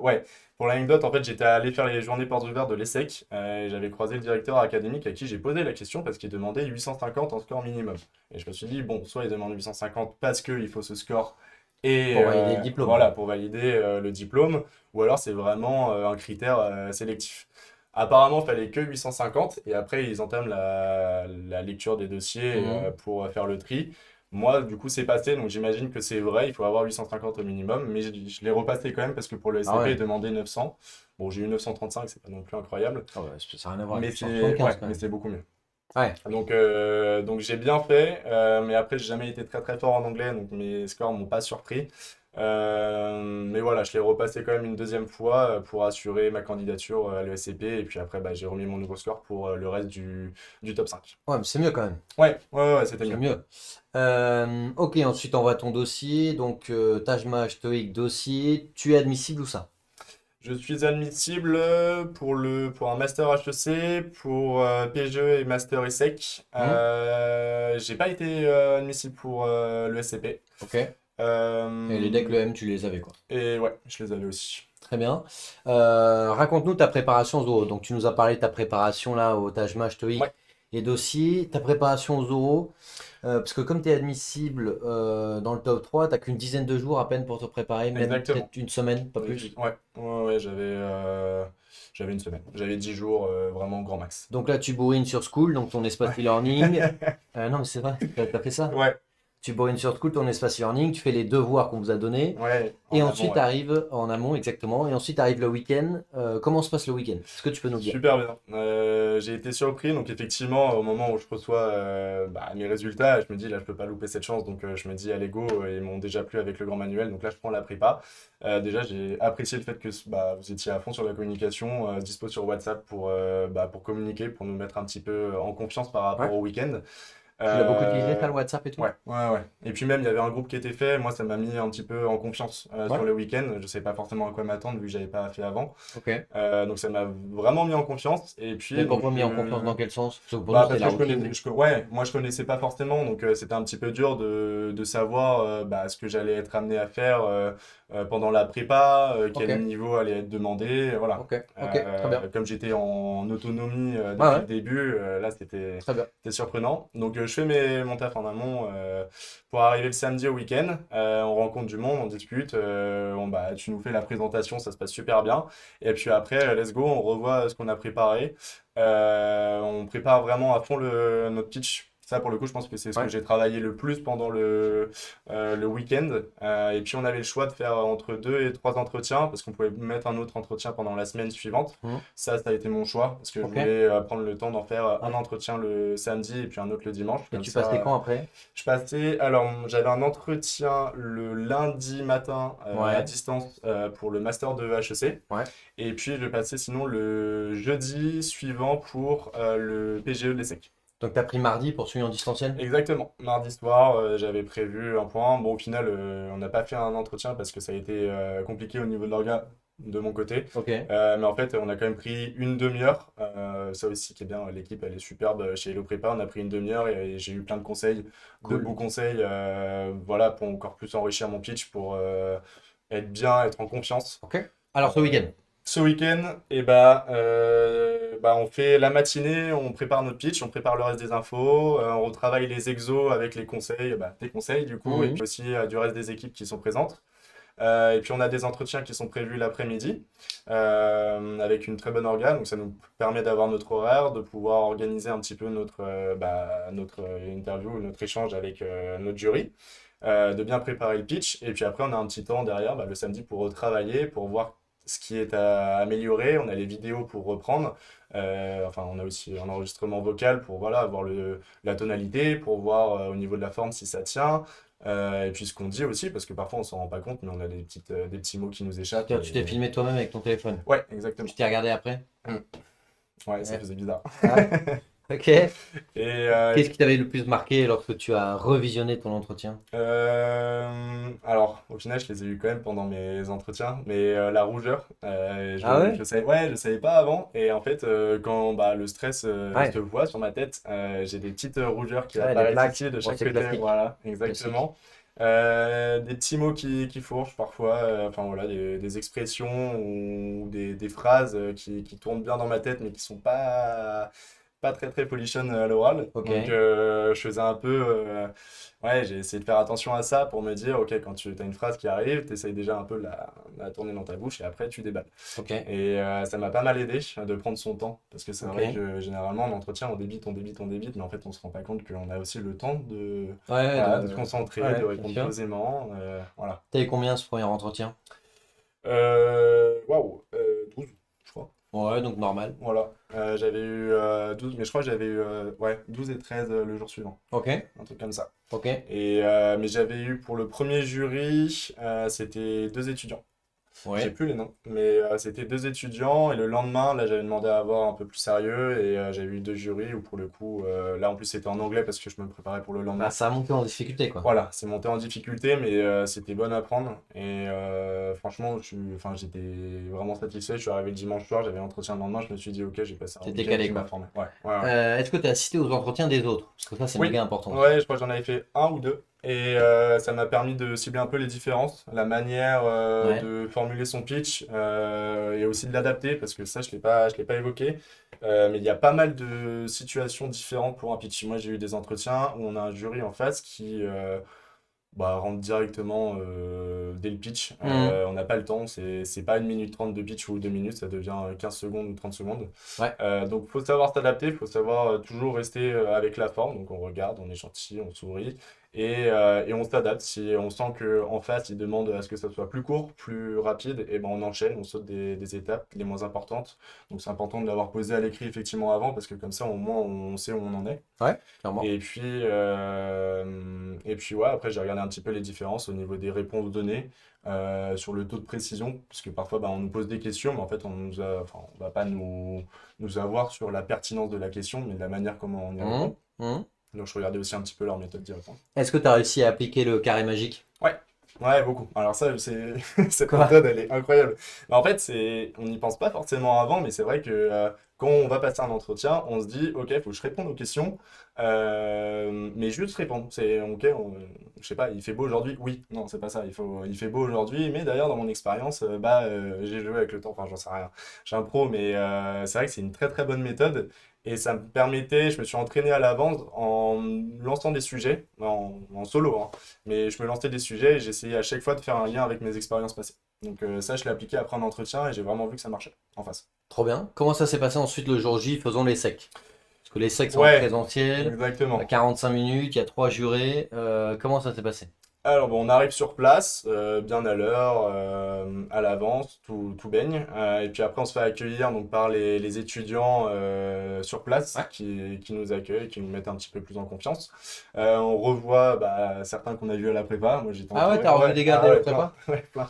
ouais, pour l'anecdote, en fait, j'étais allé faire les journées portes ouvertes de l'ESSEC. Et j'avais croisé le directeur académique à qui j'ai posé la question parce qu'il demandait 850 en score minimum. Et je me suis dit, bon, soit il demande 850 parce qu'il faut ce score et Pour valider le diplôme. voilà, pour valider le diplôme, ou alors c'est vraiment un critère sélectif. Apparemment, il fallait que 850 et après ils entament la lecture des dossiers Mhm. pour faire le tri. Moi, du coup, c'est passé, donc j'imagine que c'est vrai, il faut avoir 850 au minimum, mais je l'ai repassé quand même parce que pour le Ah SCP, ouais. il demandait 900. Bon, j'ai eu 935, c'est pas non plus incroyable, Ah ouais, ça n'a rien à voir avec mais c'est 875 ouais, quand mais même. c'est beaucoup mieux. Ouais. Donc j'ai bien fait, mais après j'ai jamais été très très fort en anglais, donc mes scores m'ont pas surpris. Mais voilà, je l'ai repassé quand même une deuxième fois pour assurer ma candidature à l'ESCP, et puis après bah, j'ai remis mon nouveau score pour le reste du top 5. Ouais, mais c'est mieux quand même. Ouais, ouais, ouais, c'était C'est mieux. mieux. Ok, ensuite on va à ton dossier. Donc, Taj Mahal, TOEIC, dossier. Tu es admissible où ça? Je suis admissible pour un master HEC, pour PGE et master ESSEC. Hmm. J'ai pas été admissible pour le SCP. Ok. Et les decks, le M, tu les avais quoi. Et ouais, je les avais aussi. Très bien. Raconte-nous ta préparation aux oraux. Donc, tu nous as parlé de ta préparation là au Taj Mahal, Ouais, TOEIC et dossier. Ta préparation aux oraux. Parce que comme tu es admissible dans le top 3, tu qu'une dizaine de jours à peine pour te préparer, même exactement. peut-être une semaine, pas plus. Ouais, ouais, ouais, j'avais une semaine. J'avais 10 jours, vraiment grand max. Donc là, tu bourrines sur School, donc ton espace Ouais. e-learning. Non, mais c'est vrai, t'as fait ça. Ouais, Tu bourrines sur School, ton espace e-learning, tu fais les devoirs qu'on vous a donnés. ouais, Et en avant, ensuite ouais. arrive en amont, exactement. Et ensuite arrive le week-end. Comment se passe le week-end? Est-ce que tu peux nous le dire? Super bien. J'ai été surpris, donc effectivement, au moment où je reçois bah, mes résultats, je me dis là, je peux pas louper cette chance, donc je me dis allez go, ils m'ont déjà plu avec le grand manuel, donc là je prends la prépa. Déjà, j'ai apprécié le fait que bah, vous étiez à fond sur la communication, dispo sur WhatsApp pour communiquer, pour nous mettre un petit peu en confiance par rapport Ouais. au week-end. Tu l'as beaucoup utilisé, ça, Euh, le WhatsApp et tout? ouais, ouais, ouais. Et puis même, il y avait un groupe qui était fait. Moi, ça m'a mis un petit peu en confiance sur Ouais. le week-end. Je sais pas forcément à quoi m'attendre vu que j'avais pas fait avant. Ok. Donc ça m'a vraiment mis en confiance. Et Mais puis donc pourquoi mis en confiance dans quel sens? Parce que pour nous, bah c'était parce la que routine. ouais, moi je connaissais pas forcément, donc c'était un petit peu dur de savoir bah, ce que j'allais être amené à faire pendant la prépa, Ok. quel niveau allait être demandé, voilà. Ok. Ok. Très bien. Comme j'étais en autonomie Ouais, depuis ouais. le début, là Très bien. c'était surprenant. Donc je fais mon taf en amont pour arriver le samedi au week-end. On rencontre du monde, on discute, bah, tu nous fais la présentation, ça se passe super bien. Et puis après, let's go, on revoit ce qu'on a préparé. On prépare vraiment à fond notre pitch. Ça, pour le coup, je pense que c'est ce que Ouais. j'ai travaillé le plus pendant le week-end. Et puis, on avait le choix de faire entre 2 et 3 entretiens parce qu'on pouvait mettre un autre entretien pendant la semaine suivante. Mhm. Ça a été mon choix parce que je Ok. voulais prendre le temps d'en faire un Ouais. entretien le samedi et puis un autre le dimanche. Et Comme tu passais quand ça, après? alors, j'avais un entretien le lundi matin à Ouais. distance pour le master de HEC. Ouais. Et puis, je passais sinon le jeudi suivant pour le PGE de l'ESSEC. Donc, tu as pris mardi pour celui en distanciel? Exactement. Mardi soir, j'avais prévu un point. Bon, au final, on n'a pas fait un entretien parce que ça a été compliqué au niveau de l'orga de mon côté. Ok. Mais en fait, on a quand même pris une demi-heure. Ça aussi qui est bien, l'équipe, elle est superbe chez Hello Prépa. On a pris une demi-heure et j'ai eu plein de conseils, de Cool. beaux conseils, voilà, pour encore plus enrichir mon pitch, pour être bien, être en confiance. Ok. Alors, ce week-end? Ce week-end, on fait la matinée, on prépare notre pitch, on prépare le reste des infos, on retravaille les exos avec les conseils, tes conseils du coup, et Mhm. puis aussi du reste des équipes qui sont présentes. Et puis on a des entretiens qui sont prévus l'après-midi avec une très bonne organe, donc ça nous permet d'avoir notre horaire, de pouvoir organiser un petit peu notre interview, notre échange avec notre jury, de bien préparer le pitch. Et puis après on a un petit temps derrière, le samedi pour retravailler, pour voir ce qui est à améliorer. On a les vidéos pour reprendre. Enfin, on a aussi un enregistrement vocal pour voilà, avoir la tonalité, pour voir au niveau de la forme si ça tient. Et puis ce qu'on dit aussi, parce que parfois on s'en rend pas compte, mais on a des petits mots qui nous échappent. Tu t'es filmé toi-même avec ton téléphone? Ouais, exactement. Tu t'es regardé après? Mm. Ouais, ça Ouais. faisait bizarre. Ah, ok. Et Qu'est-ce qui t'avait le plus marqué lorsque tu as revisionné ton entretien? alors, au final, je les ai eu quand même pendant mes entretiens, mais la rougeur, Ah ouais? je savais pas avant, et en fait, quand le stress Ouais. se voit sur ma tête, j'ai des petites rougeurs qui Ouais, les apparaissent plaques. ici de Bon, chaque c'est côté, classique. voilà, Classique. exactement. Des petits mots qui fourchent parfois, enfin voilà, des expressions ou des phrases qui tournent bien dans ma tête, mais qui sont pas très très polichonne à l'oral. Ok. Donc je faisais un peu, ouais, j'ai essayé de faire attention à ça pour me dire, ok, quand tu as une phrase qui arrive, tu essayes déjà un peu de la tourner dans ta bouche et après tu déballes. Ok. Et ça m'a pas mal aidé de prendre son temps, parce que c'est Ok. vrai que généralement en entretien on débite, on débite, on débite, mais en fait on se rend pas compte qu'on a aussi le temps Ouais, voilà, de se concentrer, de ouais, bien répondre sûr. posément, voilà. T'as eu combien ce premier entretien? Waouh, 12, je crois. Ouais, donc normal. Voilà, j'avais eu 12, mais je crois que j'avais eu ouais, 12 et 13 le jour suivant, Ok. un truc comme ça. Ok. Mais j'avais eu pour le premier jury, c'était 2 étudiants. J'ai Ouais. plus les noms, mais c'était 2 étudiants et le lendemain, là, j'avais demandé à avoir un peu plus sérieux et j'avais eu 2 jurys où pour le coup, là en plus c'était en anglais parce que je me préparais pour le Bah, lendemain. ça a monté en difficulté, quoi. Voilà, c'est monté en difficulté, mais c'était bon à prendre. Et franchement, enfin, j'étais vraiment satisfait. Je suis arrivé le dimanche soir, j'avais l'entretien le lendemain. Je me suis dit, ok, j'ai passé un T'étais week-end calé, qui m'a quoi. formé. Ouais, ouais, ouais. Est-ce que tu as assisté aux entretiens des autres? Parce que ça, c'est Oui, méga important aussi. ouais, je crois que j'en avais fait un ou deux. Et ça m'a permis de cibler un peu les différences, la manière Ouais. de formuler son pitch et aussi de l'adapter, parce que ça, je l'ai pas évoqué. Mais il y a pas mal de situations différentes pour un pitch. Moi, j'ai eu des entretiens où on a un jury en face qui rentre directement dès le pitch. Mhm. On n'a pas le temps, c'est pas 1 minute 30 de pitch ou 2 minutes, ça devient 15 secondes ou 30 secondes. Ouais. Donc faut savoir s'adapter, faut savoir toujours rester avec la forme. Donc on regarde, on est gentil, on sourit et on s'adapte. Si on sent qu'en face il demande à ce que ça soit plus court, plus rapide, et ben on enchaîne, on saute des étapes les moins importantes. Donc c'est important de l'avoir posé à l'écrit effectivement avant parce que comme ça au moins on sait où on en est. Ouais, clairement. Et puis ouais, après j'ai regardé un petit peu les différences au niveau des réponses données sur le taux de précision, parce que parfois on nous pose des questions, mais en fait enfin, on va pas nous avoir sur la pertinence de la question, mais de la manière comment on y Mhm. répond. Mhm. Donc je regardais aussi un petit peu leur méthode d'y répondre. Est-ce que tu as réussi à appliquer le carré magique? Ouais, ouais, beaucoup. Alors ça, c'est cette Quoi? méthode, elle est incroyable. Mais en fait, on n'y pense pas forcément avant, mais c'est vrai que quand on va passer un entretien, on se dit, ok, il faut que je réponde aux questions, mais juste répondre. C'est, ok, je sais pas, il fait beau aujourd'hui? Oui, non, c'est pas ça. Il fait beau aujourd'hui, mais d'ailleurs, dans mon expérience, j'ai joué avec le temps, enfin, j'en sais rien. Je suis un pro, mais c'est vrai que c'est une très très bonne méthode. Et ça me permettait, je me suis entraîné à l'avance en lançant des sujets, en solo, hein. Mais je me lançais des sujets et j'essayais à chaque fois de faire un lien avec mes expériences passées. Donc ça, je l'ai appliqué après un entretien et j'ai vraiment vu que ça marchait en face. Trop bien. Comment ça s'est passé ensuite le jour J, faisons les secs? Parce que les secs sont en Ouais, présentiel, exactement. 45 minutes, il y a 3 jurés. Comment ça s'est passé? Alors bon, on arrive sur place, bien à l'heure, à l'avance, tout baigne. Et puis après, on se fait accueillir donc, par les étudiants sur place Ouais. qui nous accueillent, qui nous mettent un petit peu plus en confiance. On revoit bah, certains qu'on a vus à la prépa. Moi, j'étais Ah ouais, entouré. t'as revu Ouais, des gars ah dès le ouais, plein. prépa? Ouais, plein.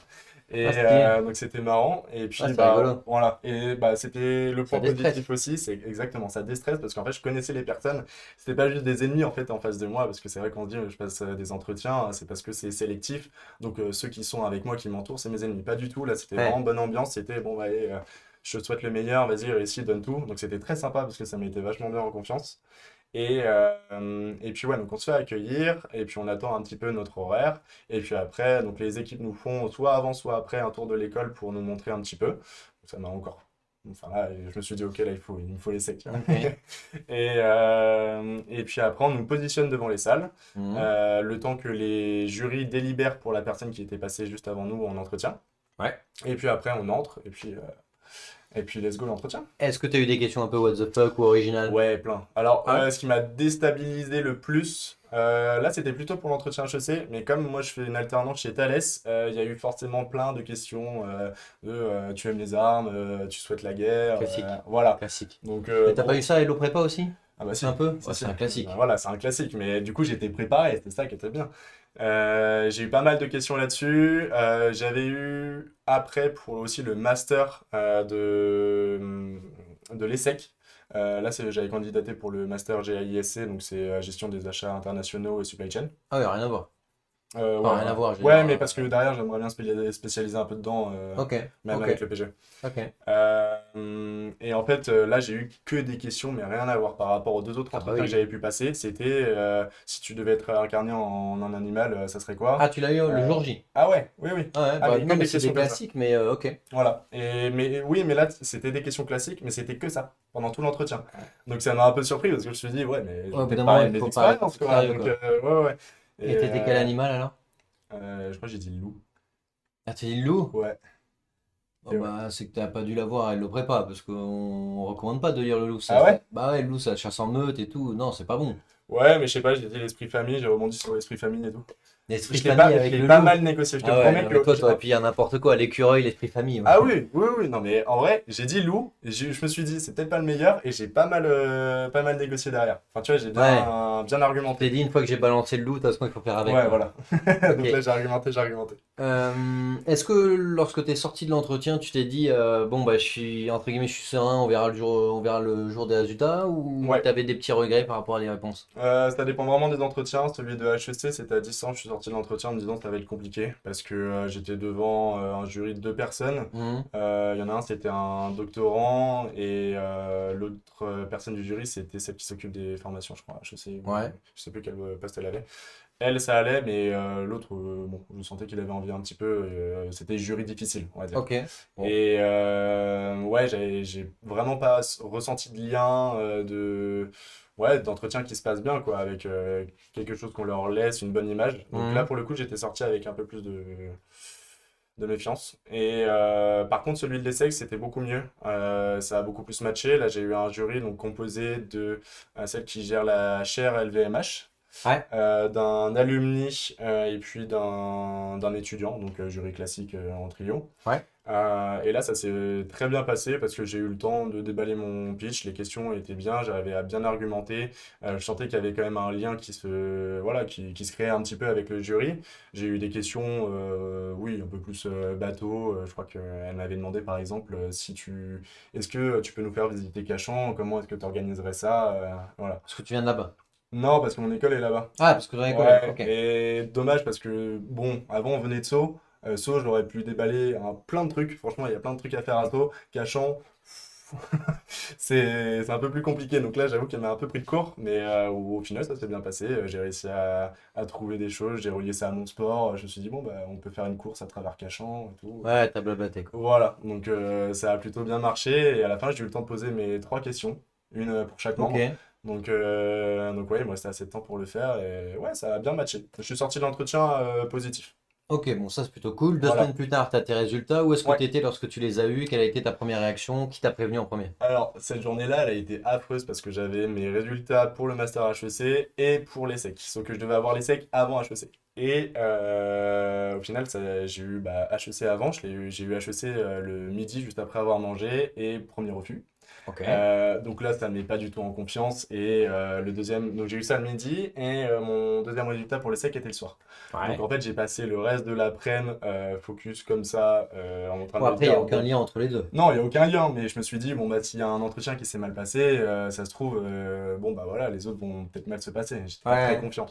Ah, Et stylé. donc c'était marrant. Et Ah, puis c'est bah rigolo. voilà. Et bah c'était le Ça point déstresse. positif aussi, c'est exactement ça déstresse parce qu'en fait je connaissais les personnes. C'était pas juste des ennemis en fait en face de moi parce que c'est vrai qu'on se dit je passe des entretiens, c'est parce que c'est sélectif. Donc ceux qui sont avec moi qui m'entourent, c'est mes ennemis. Pas du tout. Là c'était vraiment Ouais. bonne ambiance. C'était bon bah, allez, je te souhaite le meilleur, vas-y réussis, donne tout. Donc c'était très sympa parce que ça mettait vachement bien en confiance. Et puis ouais, donc on se fait accueillir, et puis on attend un petit peu notre horaire, et puis après, donc les équipes nous font soit avant, soit après un tour de l'école pour nous montrer un petit peu. Donc ça m'a encore. Enfin là, je me suis dit, ok, là, il me faut les secs. Ok. Et puis après, on nous positionne devant les salles, Mhm. le temps que les jurys délibèrent pour la personne qui était passée juste avant nous en entretien. Ouais. Et puis après, on entre, et puis let's go l'entretien. Est-ce que t'as eu des questions un peu what the fuck ou originales? Ouais, plein. Alors, Ah ouais? ce qui m'a déstabilisé le plus, là, c'était plutôt pour l'entretien HEC, mais comme moi, je fais une alternance chez Thales, il y a eu forcément plein de questions tu aimes les armes, tu souhaites la guerre, Classique. voilà. Classique. Donc, Mais t'as pas eu bon, ça à Hello Prépa aussi? ah bah Un si, peu? si, Ouais, si. c'est un Bah classique. voilà, c'est un classique, mais du coup, j'étais préparé, c'était ça qui était bien. J'ai eu pas mal de questions là-dessus. J'avais eu après pour aussi le master de l'ESSEC. Là, j'avais candidaté pour le master GAISC, donc c'est gestion des achats internationaux et supply chain. Ah ouais, rien à voir. Enfin, Ouais, rien à voilà. voir, je veux dire. Ouais, mais parce que derrière, j'aimerais bien spécialiser un peu dedans, Ok, même ok, avec le PG. ok. Et en fait, là, j'ai eu que des questions, mais rien à voir par rapport aux deux autres Ah bah entretiens que oui. j'avais pu passer. C'était si tu devais être incarné en un animal, ça serait Ah, quoi? tu l'as eu le Euh, jour J. Ah ouais, oui, oui. Ah ouais, Ah, bah mais que non, mais des c'est des questions comme ça. classiques, mais ok. Voilà. Mais oui, mais là, c'était des questions classiques, mais c'était que ça pendant tout l'entretien. Donc ça m'a un peu surpris parce que je me suis dit, ouais, mais je Ouais, vais au bout peut-être d'un moment, parler il de mes faut parler de expériences, trucs quoi. sérieux, Donc, quoi. ouais, ouais. Et Et t'étais quel animal alors? je crois que j'ai dit loup. Ah, t'as dit le loup? Ouais. Oh Et ouais. bah, c'est que t'as pas dû l'avoir, elle le prépare, parce qu'on recommande pas de lire le loup. Ah ouais? Bah ouais, le loup, ça chasse en meute et tout. Non, c'est pas bon. Ouais, mais je sais pas, j'ai dit l'esprit famille, j'ai rebondi sur l'esprit famille et tout. L'esprit Je l'ai famille pas, je avec l'ai le pas loup. mal négocié, je te Ah ouais, promets non mais que. toi, t'aurais pu dire n'importe quoi. L'écureuil, l'esprit famille, ouais. Ah oui, oui, oui, non mais en vrai, j'ai dit loup, et je me suis dit c'est peut-être pas le meilleur, et j'ai pas mal négocié derrière. Enfin, tu vois, j'ai Ouais, bien tu t'es argumenté. dit une fois que j'ai balancé le loup, t'as ce qu'il faut faire avec, Ouais, quoi. voilà. Ok. Donc là, j'ai argumenté, j'ai argumenté. Est-ce que lorsque t'es sorti de l'entretien, tu t'es dit bon bah je suis entre guillemets je suis serein, on verra le jour des résultats ou Ouais. t'avais des petits regrets par rapport à les réponses? Ça dépend vraiment des entretiens. Celui de HEC, c'était à distance. Je suis sorti de l'entretien en me disant que ça va être compliqué parce que j'étais devant un jury de deux personnes. Mhm. Il y en a un, c'était un doctorant et l'autre personne du jury, c'était celle qui s'occupe des formations, je crois, à HEC. Ouais. Je sais plus quel poste elle avait. Elle, ça allait, mais l'autre, bon, je sentais qu'il avait envie un petit peu. C'était jury difficile, on va dire. Ok. Bon. Et ouais, j'ai vraiment pas ressenti de lien ouais, d'entretien qui se passe bien, quoi, avec quelque chose qu'on leur laisse, une bonne image. Donc là, Mhm. pour le coup, j'étais sorti avec un peu plus de méfiance. Et par contre, celui de l'ESSEC, c'était beaucoup mieux. Ça a beaucoup plus matché. Là, j'ai eu un jury donc, composé de celle qui gère la chaire LVMH, Ouais. d'un alumni et puis d'un étudiant, donc jury classique en trio. Ouais. Et là, ça s'est très bien passé parce que j'ai eu le temps de déballer mon pitch, les questions étaient bien, j'avais à bien argumenter. Je sentais qu'il y avait quand même un lien voilà, qui se créait un petit peu avec le jury. J'ai eu des questions, oui, un peu plus bateau. Je crois qu'elle m'avait demandé par exemple est-ce que tu peux nous faire visiter Cachan? Comment est-ce que tu organiserais ça? Voilà. Parce que tu viens de là-bas. Non, parce que mon école est là-bas. Ah, parce que dans l'école. Ouais, Ok. et dommage parce que, bon, avant on venait de Sceaux. Sceaux, j'aurais pu déballer plein de trucs. Franchement, il y a plein de trucs à faire à Sceaux. Cachan, c'est un peu plus compliqué. Donc là, j'avoue qu'elle m'a un peu pris de court. Mais au final, ça s'est bien passé. J'ai réussi à trouver des choses. J'ai relié ça à mon sport. Je me suis dit, bon, bah, on peut faire une course à travers Cachan et tout. Ouais, t'as blablaté quoi. Voilà, donc ça a plutôt bien marché. Et à la fin, j'ai eu le temps de poser mes trois questions, une pour chaque membre. Ok. Donc ouais, il me restait assez de temps pour le faire. Et ouais, ça a bien matché. Je suis sorti de l'entretien positif. Ok, bon, ça c'est plutôt cool. Deux Voilà. semaines plus tard, tu as tes résultats. Où est-ce que Ouais. tu étais lorsque tu les as eus? Quelle a été ta première réaction? Qui t'a prévenu en premier? Alors, cette journée-là, elle a été affreuse parce que j'avais mes résultats pour le master HEC et pour les l'ESSEC. Sauf que je devais avoir les l'ESSEC avant HEC. Et au final, j'ai eu HEC avant. J'ai eu HEC le midi juste après avoir mangé et premier refus. Ok. Donc là, ça ne met pas du tout en confiance. Et le deuxième, donc j'ai eu ça le midi et mon deuxième résultat pour l'ESSEC était le soir. Donc Ouais. en fait, j'ai passé le reste de l'après-midi focus comme ça, en train de Bon, me après, il n'y a dire, aucun bon, lien entre les deux. non, il n'y a aucun lien, mais je me suis dit, bon, bah, s'il y a un entretien qui s'est mal passé, ça se trouve, bon, bah voilà, les autres vont peut-être mal se passer. J'étais pas très Ouais. confiant.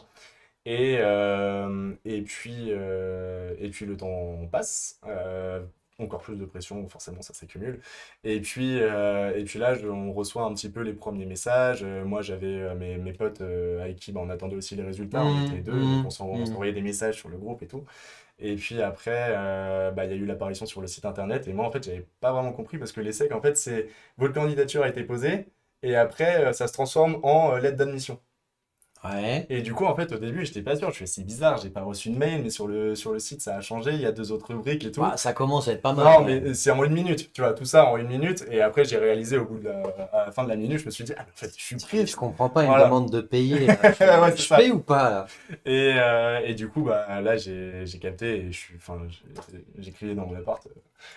Et puis le temps passe, encore plus de pression, forcément, ça s'accumule. Et puis là, on reçoit un petit peu les premiers messages. Moi, j'avais mes potes avec qui bah, on attendait aussi les résultats, on était deux, donc on Mhm. s'envoyait des messages sur le groupe et tout. Et puis après, bah, il y a eu l'apparition sur le site internet. Et moi, en fait, j'avais pas vraiment compris parce que l'ESSEC, en fait, c'est votre candidature a été posée et après, ça se transforme en lettre d'admission. Ouais. Et du coup, en fait, au début, j'étais pas sûr. Je fais, c'est bizarre, j'ai pas reçu de mail, mais sur le site, ça a changé. Il y a deux autres rubriques et tout. Bah, ça commence à être pas mal Non, quand même. mais c'est en 1 minute, tu vois, tout ça en 1 minute. Et après, j'ai réalisé à la fin de la minute, je me suis dit, ah, mais en fait, je suis Je pris. comprends pas, une Voilà. demande de payer, là. Ouais, c'est Je ça. paye ou pas, là? Et du coup, bah, là, j'ai capté et enfin, j'ai crié dans mon appart.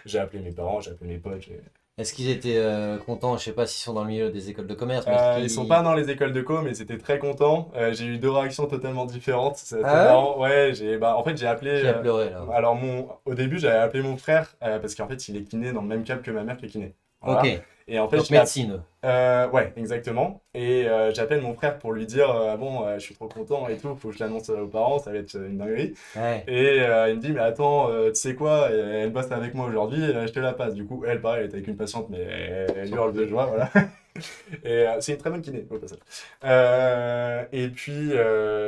J'ai appelé mes parents, j'ai appelé mes potes. Est-ce qu'ils étaient contents? Je sais pas s'ils sont dans le milieu des écoles de commerce, mais est-ce Ils sont pas qu'ils... dans les écoles de co, mais ils étaient très contents. J'ai eu deux réactions totalement différentes. C'est assez Ah ouais? marrant. Ouais, en fait, j'ai appelé. Qui a pleuré, là? Alors, au début, j'avais appelé mon frère parce qu'en fait, il est kiné dans le même câble que ma mère qui est kiné. Ok. Voilà. Et en fait, Donc médecine. ouais, exactement. Et j'appelle mon frère pour lui dire bon, je suis trop content et tout, faut que je l'annonce aux parents, ça va être une dinguerie. Ouais. Et il me dit, mais attends, tu sais quoi, elle bosse avec moi aujourd'hui, je te la passe. Du coup, elle, pareil, elle était avec une patiente, mais elle hurle de joie, voilà. Et c'est une très bonne kiné, au passage.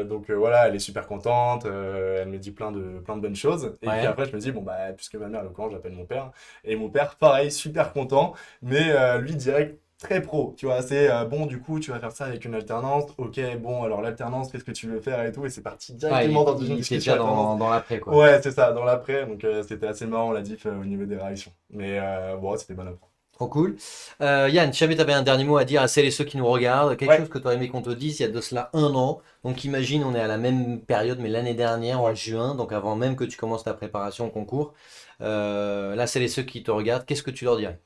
Donc voilà, elle est super contente, elle me dit plein de bonnes choses. Et puis Ouais. après, je me dis, bon, bah, puisque ma mère est au courant, j'appelle mon père. Et mon père, pareil, super content, mais lui, direct, très pro. Tu vois, c'est bon, du coup, tu vas faire ça avec une alternance. Ok, bon, alors l'alternance, qu'est-ce que tu veux faire et tout. Et c'est parti Ouais, directement dans une il était discussion déjà alternance. dans l'après, quoi. Ouais, c'est ça, dans l'après. Donc c'était assez marrant, la diff au niveau des réactions. Mais bon, c'était bon après. Trop cool. Yann, si jamais tu avais un dernier mot à dire à celles et ceux qui nous regardent, quelque Ouais, chose que tu aurais aimé qu'on te dise il y a de cela 1 an. Donc imagine, on est à la même période, mais l'année dernière, en ouais. juin, donc avant même que tu commences ta préparation au concours. Là, celles et ceux qui te regardent, qu'est-ce que tu leur dirais?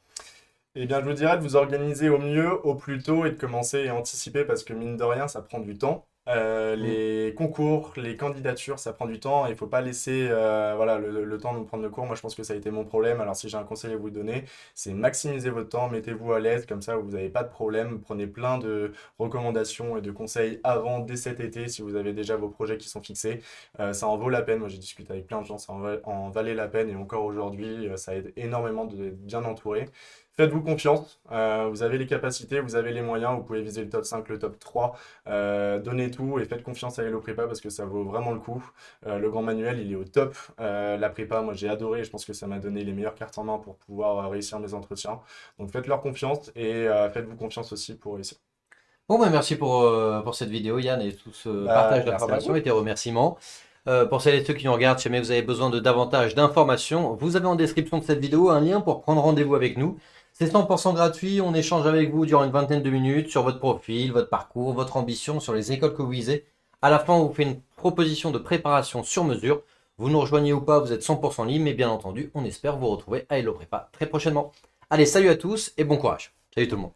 Eh bien, je vous dirais de vous organiser au mieux, au plus tôt et de commencer à anticiper parce que mine de rien, ça prend du temps. Mm. Les concours, les candidatures, ça prend du temps. Il ne faut pas laisser voilà, le temps de nous prendre le cours. Moi, je pense que ça a été mon problème. Alors, si j'ai un conseil à vous donner, c'est maximiser votre temps, mettez-vous à l'aise, comme ça, vous n'avez pas de problème. Prenez plein de recommandations et de conseils avant, dès cet été, si vous avez déjà vos projets qui sont fixés. Ça en vaut la peine. Moi, j'ai discuté avec plein de gens, en valait la peine. Et encore aujourd'hui, ça aide énormément d'être bien entouré. Faites-vous confiance, vous avez les capacités, vous avez les moyens, vous pouvez viser le top 5, le top 3. Donnez tout et faites confiance à Hello Prépa parce que ça vaut vraiment le coup. Le grand manuel, il est au top. La prépa, moi j'ai adoré et je pense que ça m'a donné les meilleures cartes en main pour pouvoir réussir mes entretiens. Donc faites-leur confiance et faites-vous confiance aussi pour réussir. Bon, bah, merci pour cette vidéo, Yann, et tout ce Bah, partage merci à d'informations vous. et tes remerciements. Pour celles et ceux qui nous regardent, si jamais vous avez besoin de davantage d'informations, vous avez en description de cette vidéo un lien pour prendre rendez-vous avec nous. C'est 100% gratuit, on échange avec vous durant une vingtaine de minutes sur votre profil, votre parcours, votre ambition, sur les écoles que vous visez. À la fin, on vous fait une proposition de préparation sur mesure. Vous nous rejoignez ou pas, vous êtes 100% libre, mais bien entendu, on espère vous retrouver à Hello Prépa très prochainement. Allez, salut à tous et bon courage. Salut tout le monde.